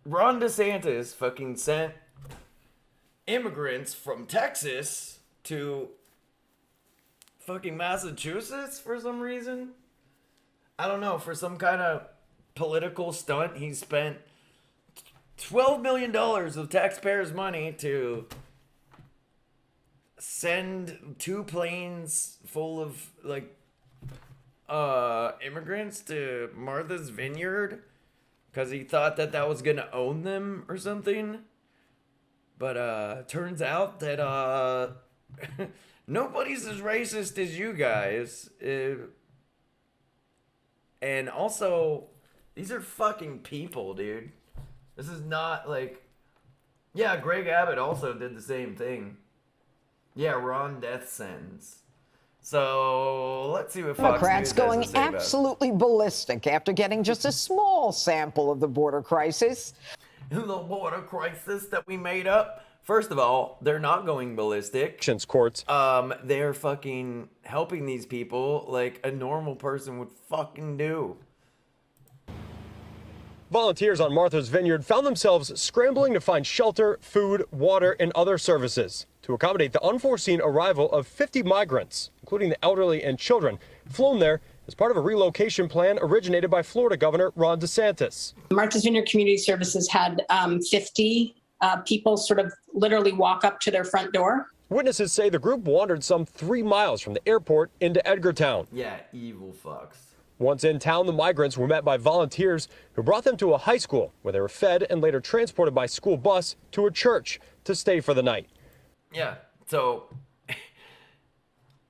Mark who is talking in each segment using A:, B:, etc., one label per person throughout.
A: Ron DeSantis fucking sent immigrants from Texas to fucking Massachusetts for some reason. I don't know, for some kind of political stunt. He spent $12 million of taxpayers' money to send 2 planes full of like immigrants to Martha's Vineyard because he thought that that was gonna own them or something. But turns out that nobody's as racist as you guys. And also, these are fucking people, dude. This is not like... Yeah, Greg Abbott also did the same thing. Yeah, Ron Deathsantis. So, let's see what Fox
B: Democrats
A: News
B: going
A: has to say about it.
B: absolutely ballistic after getting just a small sample of the border crisis.
A: The border crisis that we made up. First of all, they're not going ballistic.
C: Courts.
A: They're fucking helping these people like a normal person would fucking do.
C: Volunteers on Martha's Vineyard found themselves scrambling to find shelter, food, water, and other services to accommodate the unforeseen arrival of 50 migrants, including the elderly and children, flown there as part of a relocation plan originated by Florida Governor Ron DeSantis.
D: Martha's Vineyard Community Services had 50 people sort of literally walk up to their front door.
C: Witnesses say the group wandered some 3 miles from the airport into Edgartown.
A: Yeah, evil fucks.
C: Once in town, the migrants were met by volunteers who brought them to a high school where they were fed and later transported by school bus to a church to stay for the night.
A: Yeah, so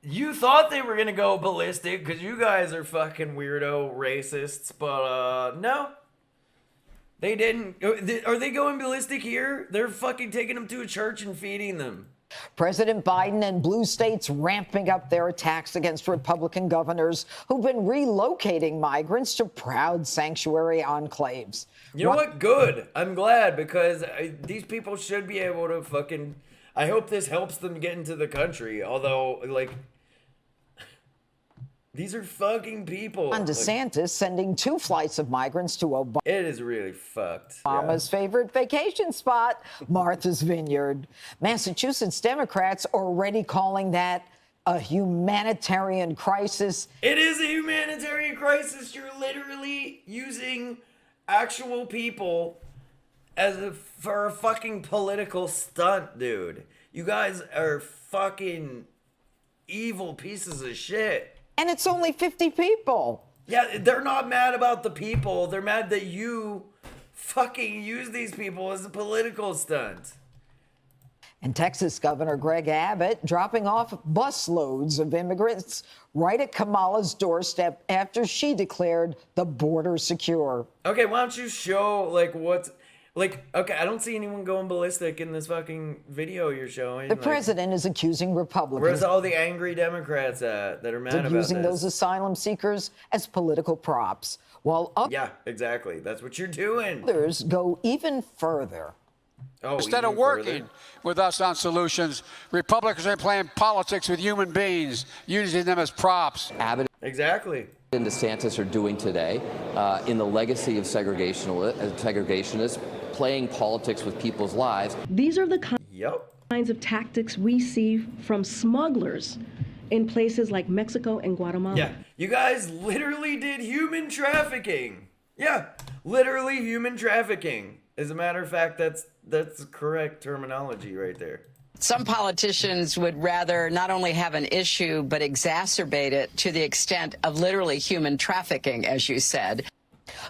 A: you thought they were gonna go ballistic because you guys are fucking weirdo racists, but no, they didn't. Are they going ballistic here? They're fucking taking them to a church and feeding them.
B: President Biden and blue states ramping up their attacks against Republican governors who've been relocating migrants to proud sanctuary enclaves.
A: You know what? Good. I'm glad because these people should be able to fucking... I hope this helps them get into the country. Although, like... These are fucking people.
B: Ron DeSantis sending 2 flights of migrants to
A: It is really fucked.
B: Obama's favorite vacation spot, Martha's Vineyard. Massachusetts Democrats already calling that a humanitarian crisis.
A: It is a humanitarian crisis. You're literally using actual people for a fucking political stunt, dude. You guys are fucking evil pieces of shit.
B: And it's only 50 people.
A: Yeah, they're not mad about the people. They're mad that you fucking use these people as a political stunt.
B: And Texas Governor Greg Abbott dropping off busloads of immigrants right at Kamala's doorstep after she declared the border secure.
A: Okay, why don't you show, like, what's... Like, okay, I don't see anyone going ballistic in this fucking video you're showing.
B: The president is accusing Republicans.
A: Where's all the angry Democrats at that are mad about
B: using
A: this?
B: those asylum seekers as political props, while
A: Yeah, exactly. That's what you're doing.
B: others go even further.
A: Oh,
E: Instead
A: even
E: of working
A: further?
E: with us on solutions, Republicans are playing politics with human beings, using them as props.
F: Abbott
A: Exactly.
F: and DeSantis are doing today in the legacy of segregationists, playing politics with people's lives.
G: These are the
A: Yep.
G: kinds of tactics we see from smugglers in places like Mexico and Guatemala.
A: Yeah, you guys literally did human trafficking. Yeah, literally human trafficking. As a matter of fact, that's the correct terminology right there.
H: Some politicians would rather not only have an issue, but exacerbate it to the extent of literally human trafficking, as you said.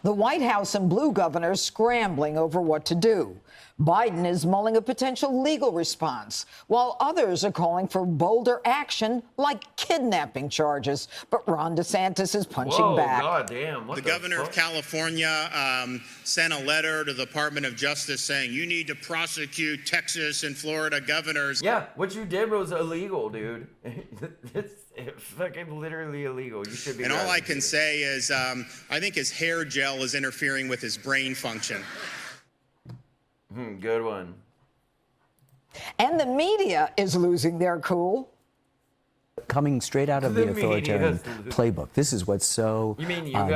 B: The White House and blue governors scrambling over what to do. Biden is mulling a potential legal response, while others are calling for bolder action like kidnapping charges. But Ron DeSantis is punching back.
A: God damn. What
I: The governor of California sent a letter to the Department of Justice saying you need to prosecute Texas and Florida governors.
A: Yeah, what you did was illegal, dude. It's fucking literally illegal. You should be.
I: And all I can say is I think his hair gel is interfering with his brain function.
A: Good one.
B: And the media is losing their cool.
J: Coming straight out of the authoritarian playbook. This is what's so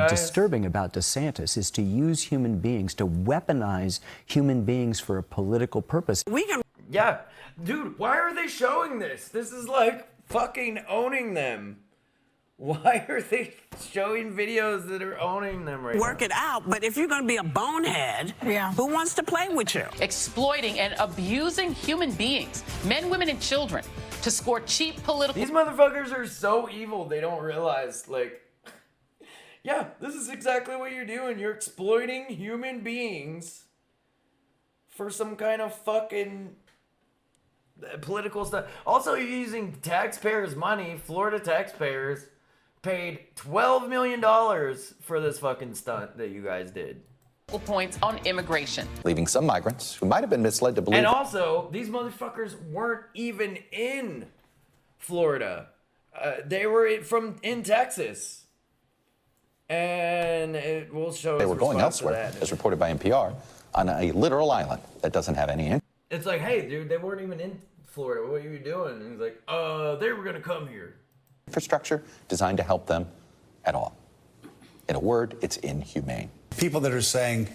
J: disturbing about DeSantis, is to use human beings, to weaponize human beings for a political purpose.
A: Yeah, dude, why are they showing this? This is like fucking owning them. Why are they showing videos that are owning them right now?
K: Work it out, but if you're going to be a bonehead, who wants to play with you?
L: Exploiting and abusing human beings, men, women, and children, to score cheap political...
A: These motherfuckers are so evil, they don't realize, like... Yeah, this is exactly what you're doing. You're exploiting human beings for some kind of fucking political stuff. Also, you're using taxpayers' money. Florida taxpayers paid $12 million for this fucking stunt that you guys did.
L: Points on immigration.
M: Leaving some migrants who might have been misled to believe...
A: And also, these motherfuckers weren't even in Florida. They were in Texas. And it will show
M: they
A: us
M: were going elsewhere, as reported by NPR, on a literal island that doesn't have any...
A: It's like, hey, dude, they weren't even in Florida. What are you doing? And he's like, they were going to come here.
M: Infrastructure designed to help them at all. In a word, it's inhumane.
N: People that are saying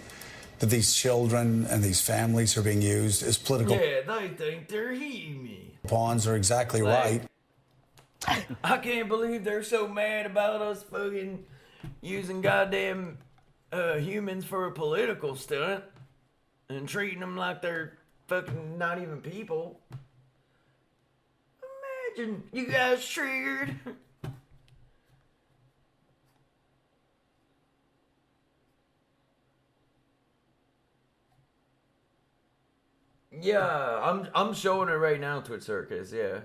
N: that these children and these families are being used as political...
A: Yeah, they think they're human.
N: ...pawns are exactly right.
A: I can't believe they're so mad about us fucking using goddamn humans for a political stunt and treating them like they're fucking not even people. Imagine you guys triggered. Yeah, I'm showing it right now, Twitch Circus, yeah.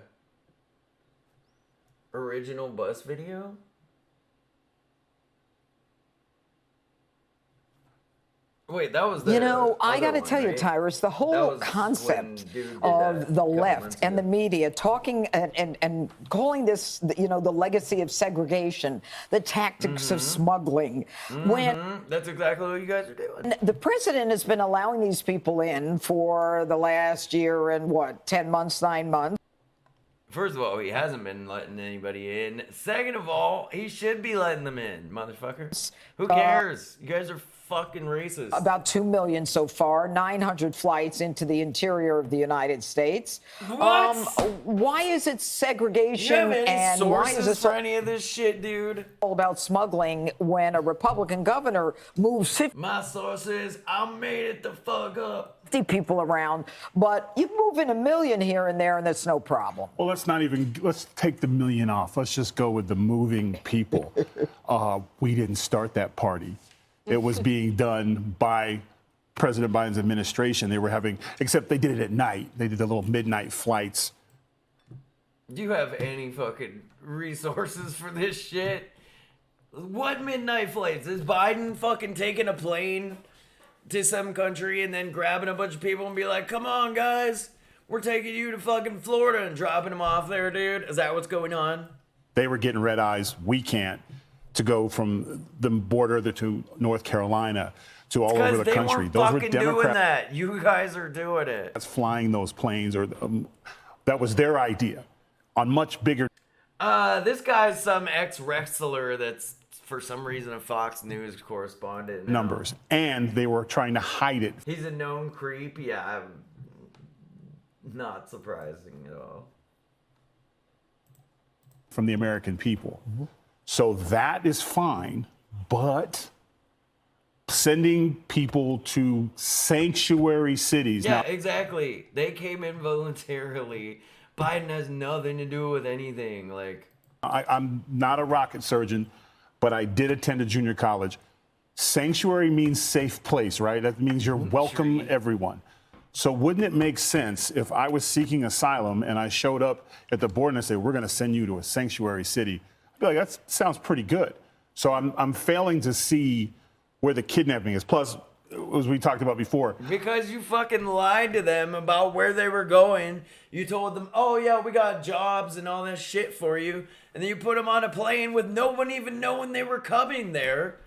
A: Original bus video? Wait, that was the...
B: You know, I got to tell you,
A: right?
B: Tyrus, the whole concept of the left and the media talking and calling this, you know, the legacy of segregation, the tactics of smuggling. When
A: that's exactly what you guys are doing.
B: The president has been allowing these people in for the last year and what, 10 months, 9 months.
A: First of all, he hasn't been letting anybody in. Second of all, he should be letting them in, motherfuckers. Who cares? You guys are fucking racist.
B: About 2 million so far, 900 flights into the interior of the United States.
A: What?
B: Why is it segregation?
A: You have any
B: and why is it
A: for any of this shit, dude?
B: All about smuggling when a Republican governor moves 50.
A: My source is, I made it the fuck up.
B: 50 people around, but you move in 1 million here and there, and that's no problem.
O: Well, let's take the million off. Let's just go with the moving people. We didn't start that party. It was being done by President Biden's administration. They were having, except they did it at night. They did the little midnight flights.
A: Do you have any fucking resources for this shit? What midnight flights? Is Biden fucking taking a plane to some country and then grabbing a bunch of people and be like, come on, guys, we're taking you to fucking Florida and dropping them off there, dude? Is that what's going on?
O: They were getting red eyes. We can't. To go from the border to North Carolina to all over the country.
A: Those were Democrats doing that. You guys are doing it.
O: That's flying those planes, or that was their idea on much bigger.
A: This guy's some ex-wrestler that's for some reason a Fox News correspondent.
O: Numbers, and they were trying to hide it.
A: He's a known creep. Yeah, not surprising at all.
O: From the American people. So that is fine, but sending people to sanctuary cities.
A: Yeah, exactly. They came in voluntarily. Biden has nothing to do with anything. Like,
O: I'm not a rocket surgeon, but I did attend a junior college. Sanctuary means safe place, right? That means you're welcome everyone. So wouldn't it make sense if I was seeking asylum and I showed up at the border and said, we're going to send you to a sanctuary city? I'd be like, that sounds pretty good. So I'm failing to see where the kidnapping is. Plus, as we talked about before.
A: Because you fucking lied to them about where they were going. You told them, oh yeah, we got jobs and all this shit for you. And then you put them on a plane with no one even knowing they were coming there.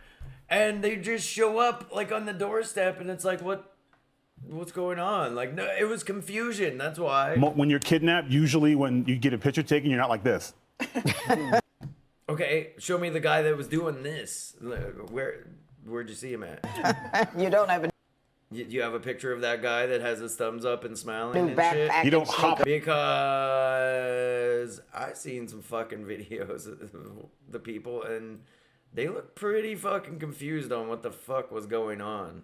A: And they just show up like on the doorstep and it's like, what's going on? Like, no, it was confusion. That's why.
O: When you're kidnapped, usually when you get a picture taken, you're not like this.
A: Okay, show me the guy that was doing this. Where'd you see him at?
B: You don't have a
A: You have a picture of that guy that has his thumbs up and smiling and
B: backpack
A: shit?
O: You don't hop.
A: Because I've seen some fucking videos of the people, and they look pretty fucking confused on what the fuck was going on.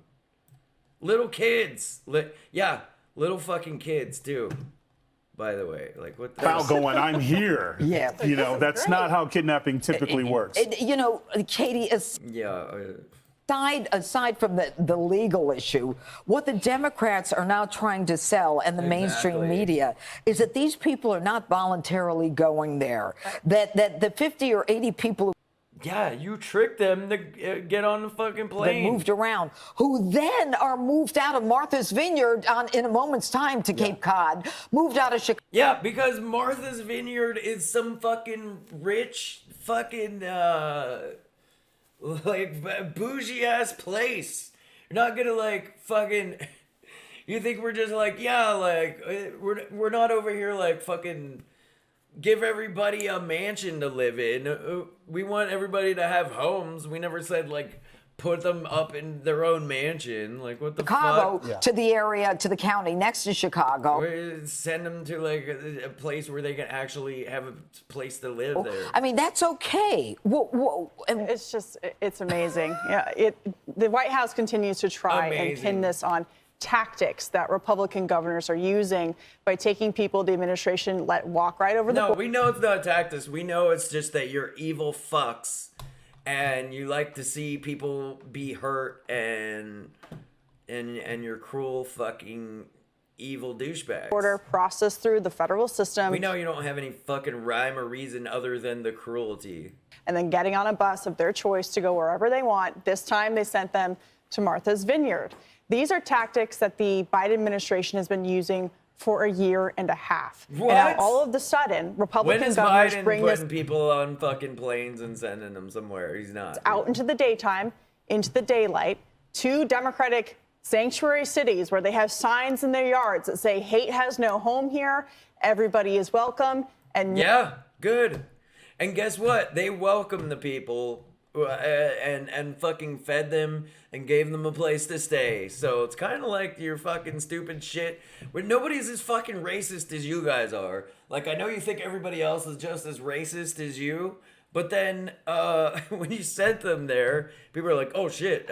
A: Little kids. Little fucking kids, too. By the way, like what the
O: Foul going, I'm here.
B: Yeah.
O: You know, that's not how kidnapping typically works.
B: You know, Katie, aside from the legal issue, what the Democrats are now trying to sell and the mainstream media is that these people are not voluntarily going there. That the 50 or 80 people
A: Yeah, you tricked them to get on the fucking plane.
B: They moved around, who then are moved out of Martha's Vineyard in a moment's time to Cape Cod, moved out of Chicago.
A: Yeah, because Martha's Vineyard is some fucking rich fucking like bougie ass place. You're not gonna like fucking. You think we're just like, yeah, like we're not over here like fucking give everybody a mansion to live in. We want everybody to have homes. We never said like put them up in their own mansion. Like what the
B: Chicago
A: fuck?
B: to the area, to the county next to Chicago.
A: Send them to like a place where they can actually have a place to live there.
B: I mean, that's okay.
P: It's just, it's amazing. Yeah, the White House continues to try and pin this on tactics that Republican governors are using by taking people the administration let walk right over the border.
A: No, we know it's not tactics. We know it's just that you're evil fucks and you like to see people be hurt and you're cruel fucking evil douchebags.
P: Border processed through the federal system.
A: We know you don't have any fucking rhyme or reason other than the cruelty.
P: And then getting on a bus of their choice to go wherever they want. This time they sent them to Martha's Vineyard. These are tactics that the Biden administration has been using for a year and a half.
A: What?
P: And now all of a sudden, Republican governors bring this
A: putting people on fucking planes and sending them somewhere? He's not.
P: Out into the daytime, into the daylight, to Democratic sanctuary cities where they have signs in their yards that say hate has no home here, everybody is welcome. And
A: yeah, good. And guess what? They welcomed the people and fucking fed them and gave them a place to stay. So it's kind of like your fucking stupid shit where nobody's as fucking racist as you guys are. Like, I know you think everybody else is just as racist as you, but then when you sent them there, people are like, oh shit,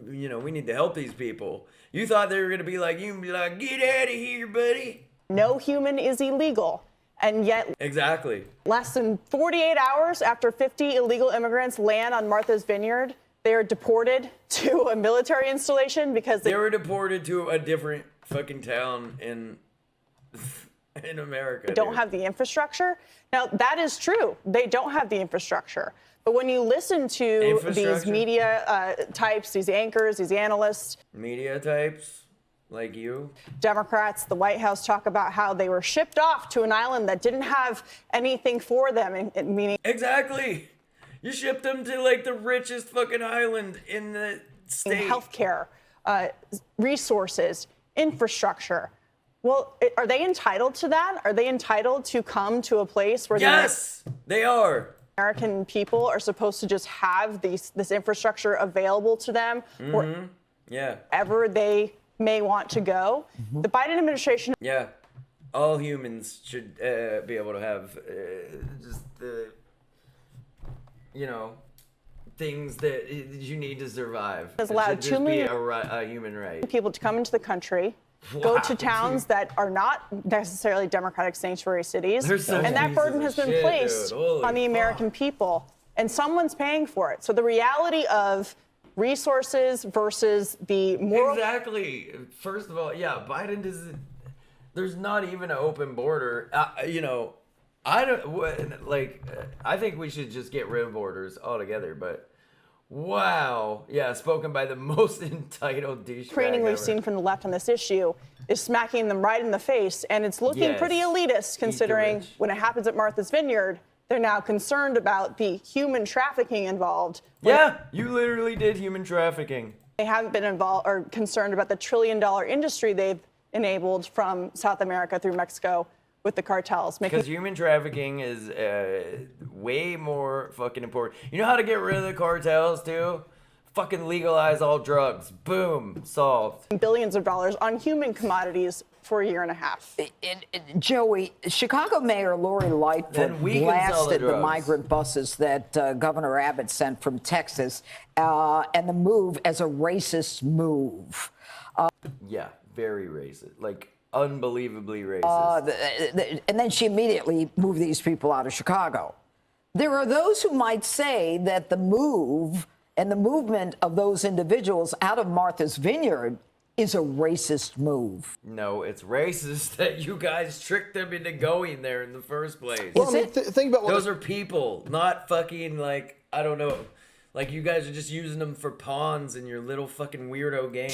A: you know, we need to help these people. You thought they were going to be like, you can be like, get out of here, buddy.
P: No human is illegal. And yet,
A: exactly,
P: less than 48 hours after 50 illegal immigrants land on Martha's Vineyard, they are deported to a military installation because
A: they were deported to a different fucking town in America.
P: They don't have the infrastructure. Now, that is true. They don't have the infrastructure. But when you listen to these media types, these anchors, these analysts,
A: media types like you,
P: Democrats, the White House talk about how they were shipped off to an island that didn't have anything for them, meaning
A: exactly. You shipped them to like the richest fucking island in the state.
P: Healthcare, resources, infrastructure. Well, are they entitled to that? Are they entitled to come to a place where
A: yes, they are.
P: American people are supposed to just have this infrastructure available to them wherever they may want to go? The Biden administration.
A: Yeah, all humans should be able to have just the, you know, things that you need to survive.
P: Has allowed 2 million
A: a human right.
P: people to come into the country, go to towns that are not necessarily Democratic sanctuary cities, and that burden has been placed on the American people, and someone's paying for it. So the reality of resources versus the moral.
A: Exactly. First of all, yeah, Biden doesn't. There's not even an open border. You know, I don't like. I think we should just get rid of borders altogether. But wow, yeah, spoken by the most entitled douchebag.
P: Training we've seen from the left on this issue is smacking them right in the face, and it's looking pretty elitist considering when it happens at Martha's Vineyard. They're now concerned about the human trafficking involved.
A: Yeah, you literally did human trafficking.
P: They haven't been involved or concerned about the $1 trillion industry they've enabled from South America through Mexico with the cartels.
A: Because human trafficking is way more fucking important. You know how to get rid of the cartels, too? Fucking legalize all drugs. Boom. Solved.
P: Billions of dollars on human commodities for a year and a half.
B: Joey, Chicago Mayor Lori Lightfoot blasted the migrant buses that Governor Abbott sent from Texas and the move as a racist move.
A: Yeah, very racist. Like, unbelievably racist.
B: And then she immediately moved these people out of Chicago. There are those who might say that the move and the movement of those individuals out of Martha's Vineyard is a racist move.
A: No, it's racist that you guys tricked them into going there in the first place.
Q: Well, I mean, think about
A: those are people, not fucking, like, I don't know. Like, you guys are just using them for pawns in your little fucking weirdo game.